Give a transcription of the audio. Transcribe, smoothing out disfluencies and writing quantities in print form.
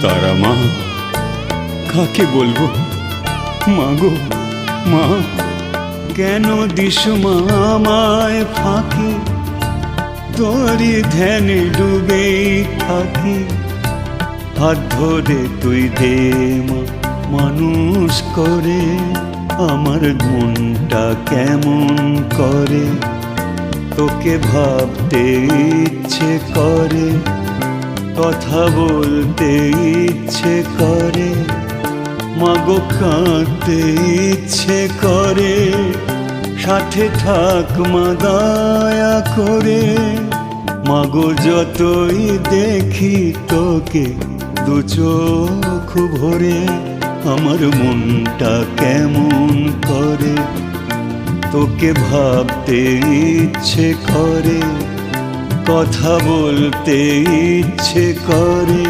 তারা মা, কাকে বলবো? মা গো মা, কেন দিস মা আমায় ফাঁকি? তোরই ধ্যানে ডুবে থাকি। হাত ধরে তুই দে মা মানুষ করে, আমার মনটা কেমন করে। তোকে ভাবতে ইচ্ছে করে, কথা বলতে ইচ্ছে করে, মাগো কাঁদতে ইচ্ছে করে। সাথে থাক মা দয়া করে, মাগো যতই দেখি তোকে দু চোখ ভরে, আমার মনটা কেমন করে। তোকে ভাবতে ইচ্ছে করে, কথা বলতে ইচ্ছে করে।